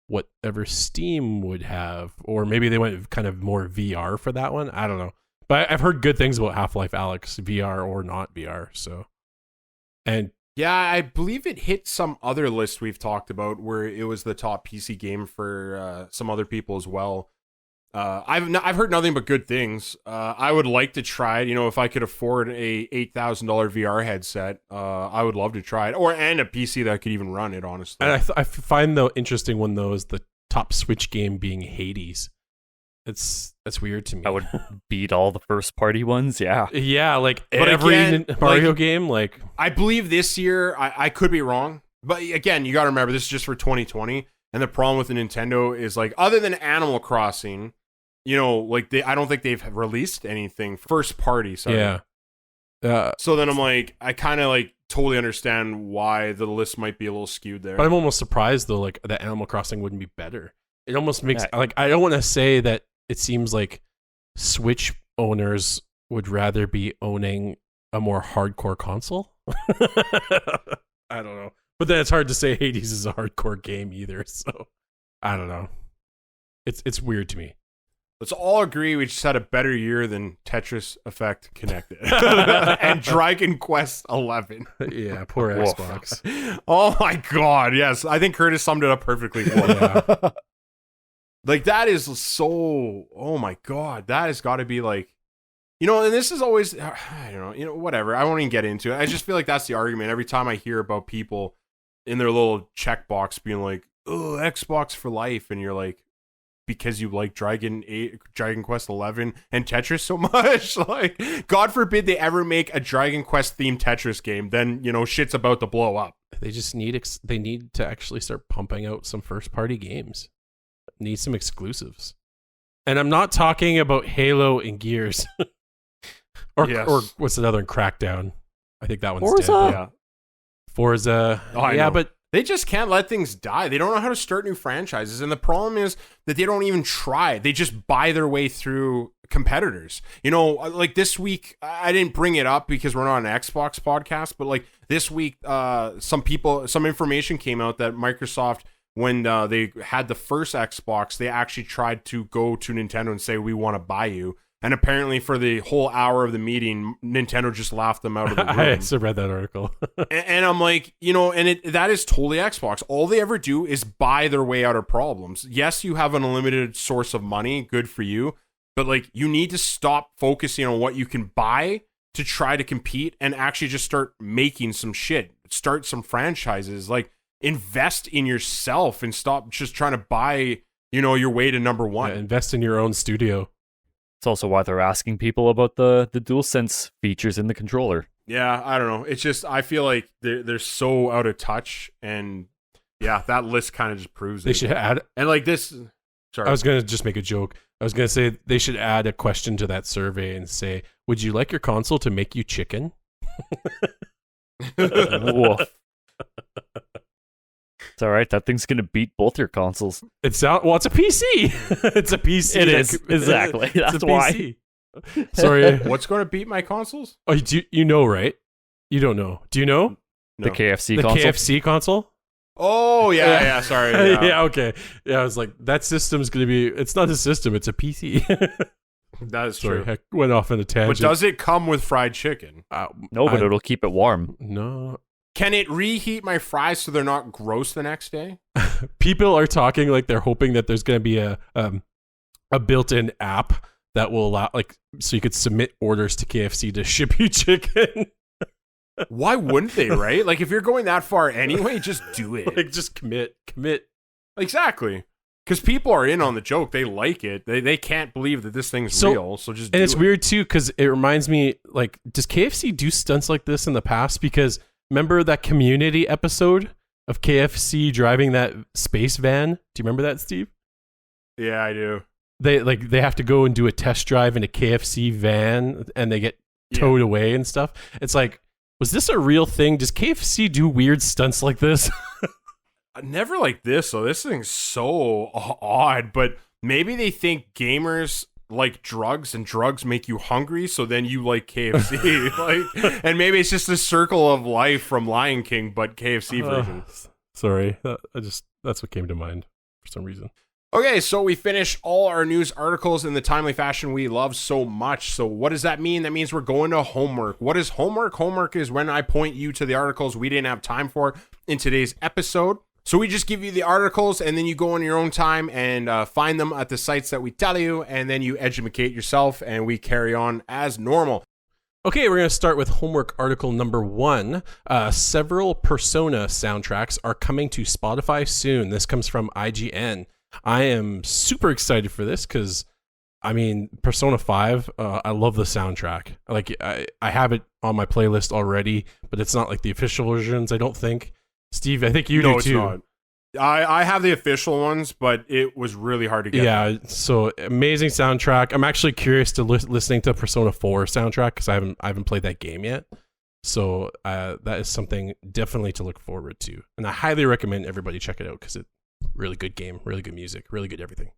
whatever Steam would have, or maybe they went kind of more VR for that one. I don't know, but I've heard good things about Half-Life Alyx, VR or not VR. So, and Yeah, I believe it hit some other list we've talked about where it was the top PC game for some other people as well. I've heard nothing but good things. I would like to try it. You know, if I could afford a $8,000 VR headset, I would love to try it, and a PC that could even run it. Honestly, And I find the interesting one though is the top Switch game being Hades. That's weird to me. I would beat all the first party ones. Yeah. Yeah, like But every again, Mario like- game, like I believe this year, I could be wrong, but again, you got to remember this is just for 2020, and the problem with the Nintendo is like, other than Animal Crossing, you know, like I don't think they've released anything first party. Sorry. yeah. So then I'm like, I kind of like totally understand why the list might be a little skewed there. But I'm almost surprised though, like that Animal Crossing wouldn't be better. It almost makes Yeah. like I don't want to say that it seems like Switch owners would rather be owning a more hardcore console. I don't know, but then it's hard to say Hades is a hardcore game either. So I don't know. It's weird to me. Let's all agree we just had a better year than Tetris Effect Connected and Dragon Quest 11. Yeah, poor Woof. Xbox. Oh my god, yes. I think Curtis summed it up perfectly. Yeah. Like, that is so, oh my god, that has got to be like, you know, and this is always, I don't know, you know, whatever. I won't even get into it. I just feel like that's the argument every time I hear about people in their little checkbox being like, oh, Xbox for life. And you're like, because you like Dragon Quest 11 and Tetris so much. Like, God forbid they ever make a Dragon Quest themed Tetris game, then, you know, shit's about to blow up. They just need they need to actually start pumping out some first party games. Need some exclusives. And I'm not talking about Halo and Gears. or Yes. or what's another one? Crackdown. I think that one's Forza? dead. Yeah. Forza. Oh, I yeah, know. but They just can't let things die. They don't know how to start new franchises. And the problem is that they don't even try. They just buy their way through competitors. You know, like this week, I didn't bring it up because we're not an Xbox podcast, but like this week, some information came out that Microsoft, when they had the first Xbox, they actually tried to go to Nintendo and say, we want to buy you. And apparently for the whole hour of the meeting, Nintendo just laughed them out of the room. I also read that article. And I'm like, you know, and that is totally Xbox. All they ever do is buy their way out of problems. Yes, you have an unlimited source of money. Good for you. But like, you need to stop focusing on what you can buy to try to compete and actually just start making some shit. Start some franchises. Like, invest in yourself and stop just trying to buy, you know, your way to number one. Yeah, invest in your own studio. It's also why they're asking people about the DualSense features in the controller. Yeah, I don't know. It's just, I feel like they're so out of touch, and yeah, that list kind of just proves They it. should add. And like this, sorry. I was gonna just make a joke. I was gonna say they should add a question to that survey and say, "Would you like your console to make you chicken?" Woof. It's all right. That thing's gonna beat both your consoles. It's a PC. It's a PC. It is, exactly. It's That's a why. PC. Sorry. What's going to beat my consoles? Oh, you know, right? You don't know. Do you know The No. KFC the console. KFC console? Oh, yeah, sorry. Yeah. Yeah. Okay. Yeah, I was like, that system's gonna be. It's not a system. It's a PC. That is Sorry, true. I went off on a But tangent. does it come with fried chicken? No, but I- it'll keep it warm. No. Can it reheat my fries so they're not gross the next day? People are talking like they're hoping that there's going to be a built-in app that will allow, like, so you could submit orders to KFC to ship you chicken. Why wouldn't they, right? Like, if you're going that far anyway, just do it. Like, just commit. Exactly. Because people are in on the joke. They like it. They can't believe that this thing's So- real, so just do And it's it. weird too because it reminds me, like, does KFC do stunts like this in the past? Because remember that Community episode of KFC driving that space van? Do you remember that, Steve? Yeah, I do. They have to go and do a test drive in a KFC van and they get Yeah. towed away and stuff. It's like, was this a real thing? Does KFC do weird stunts like this? Never like this, so this thing's so odd, but maybe they think gamers like drugs and drugs make you hungry, so then you like KFC. like, and maybe it's just a circle of life from Lion King, but KFC version. Sorry. That's what came to mind for some reason. Okay, so we finished all our news articles in the timely fashion we love so much. So what does that mean? That means we're going to homework. What is homework? Homework is when I point you to the articles we didn't have time for in today's episode. So we just give you the articles and then you go on your own time and find them at the sites that we tell you, and then you educate yourself and we carry on as normal. Okay, we're going to start with homework article number 1. Several Persona soundtracks are coming to Spotify soon. This comes from IGN. I am super excited for this because, I mean, Persona 5, I love the soundtrack. Like, I have it on my playlist already, but it's not like the official versions, I don't think. Steve, I think you do too. No, it's not. I have the official ones, but it was really hard to get. Yeah, so amazing soundtrack. I'm actually curious to listening to Persona 4 soundtrack because I haven't played that game yet. So that is something definitely to look forward to, and I highly recommend everybody check it out because it's really good game, really good music, really good everything.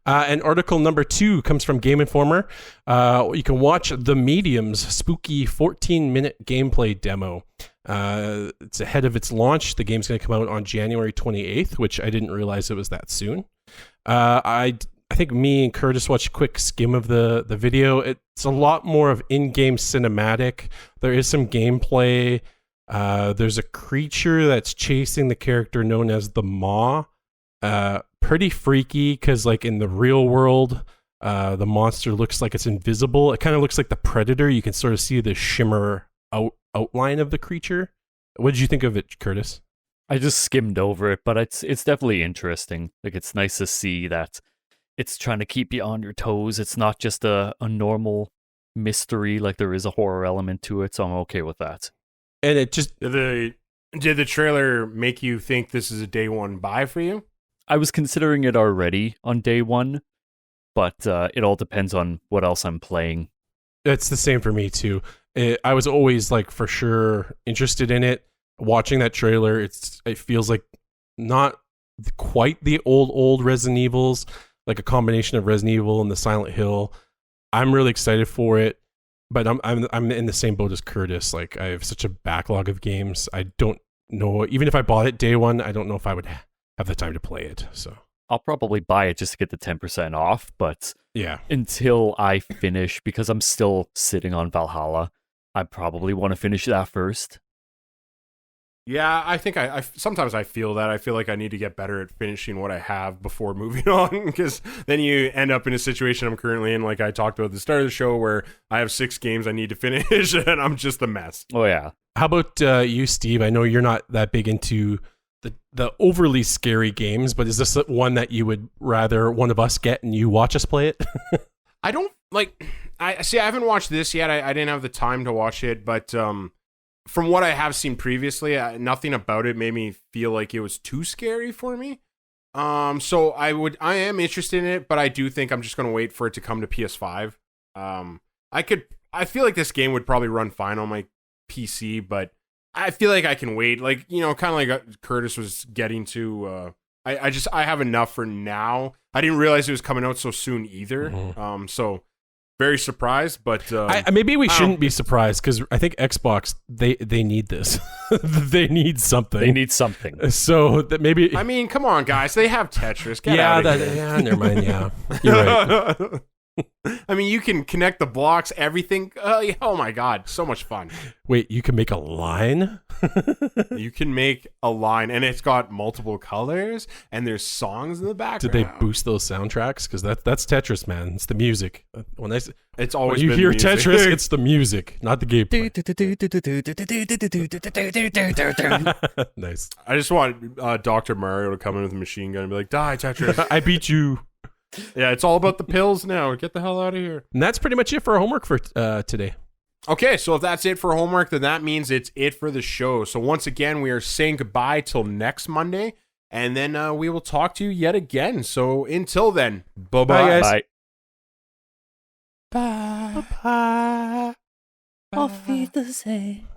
And article number 2 comes from Game Informer. You can watch The Medium's spooky 14-minute gameplay demo. It's ahead of its launch. The game's going to come out on January 28th, which I didn't realize it was that soon. I think me and Curtis watched a quick skim of the video. It's a lot more of in-game cinematic. There is some gameplay. There's a creature that's chasing the character known as the Maw. Pretty freaky because, like, in the real world, the monster looks like it's invisible. It kind of looks like the Predator. You can sort of see the shimmer outline of the creature. What did you think of it, Curtis? I just skimmed over it, but it's definitely interesting. Like, it's nice to see that it's trying to keep you on your toes. It's not just a normal mystery. Like, there is a horror element to it, so I'm okay with that. And it just... Did the trailer make you think this is a day one buy for you? I was considering it already on day one, but it all depends on what else I'm playing. It's the same for me, too. I was always, like, for sure interested in it. Watching that trailer, it feels like not quite the old Resident Evils, like a combination of Resident Evil and the Silent Hill. I'm really excited for it, but I'm in the same boat as Curtis. Like, I have such a backlog of games. I don't know, even if I bought it day one, I don't know if I would have the time to play it. So I'll probably buy it just to get the 10% off, but yeah, until I finish, because I'm still sitting on Valhalla, I probably want to finish that first. Yeah, I think I sometimes I feel that. I feel like I need to get better at finishing what I have before moving on, because then you end up in a situation I'm currently in, like I talked about at the start of the show, where I have 6 games I need to finish and I'm just a mess. Oh, yeah. How about you, Steve? I know you're not that big into the overly scary games, but is this one that you would rather one of us get and you watch us play it? I don't, like, I haven't watched this yet. I didn't have the time to watch it, but from what I have seen previously, nothing about it made me feel like it was too scary for me. So I am interested in it, but I do think I'm just going to wait for it to come to PS5. I feel like this game would probably run fine on my PC, but I feel like I can wait. Like, you know, kind of like Curtis was getting to, I have enough for now. I didn't realize it was coming out so soon either. Mm-hmm. So very surprised, but maybe we shouldn't be surprised, because I think Xbox, they need this. They need something. They need something. So that maybe. I mean, come on, guys. They have Tetris. Get out of here. Yeah, never mind. Yeah, you're right. I mean, you can connect the blocks, everything. Oh my God, so much fun. Wait, you can make a line? You can make a line, and it's got multiple colors, and there's songs in the background. Did they boost those soundtracks? Because that's Tetris, man. It's the music. It's always when you been hear music. Tetris, it's the music, not the gameplay. Nice. I just want Dr. Mario to come in with a machine gun and be like, "Die, Tetris! I beat you." Yeah, it's all about the pills now. Get the hell out of here. And that's pretty much it for our homework for today. Okay, so if that's it for homework, then that means it's it for the show. So once again, we are saying goodbye till next Monday, and then we will talk to you yet again. So until then, bye-bye. Bye, guys. Bye. Bye. Bye. Auf Wiedersehen.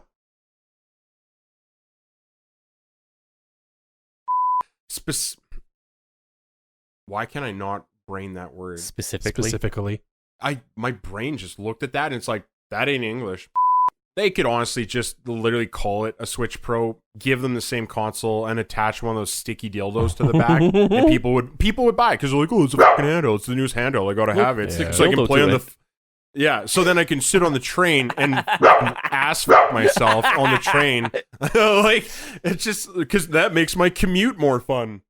Why can I not brain that word? Specifically. My brain just looked at that and it's like, that ain't English. They could honestly just literally call it a Switch Pro, give them the same console, and attach one of those sticky dildos to the back, and people would buy it because they're like, oh, it's a fucking handheld. It's the newest handheld. I gotta have it, so I can play on the. Yeah, so then I can sit on the train and ass fuck myself on the train. Like, it's just because that makes my commute more fun.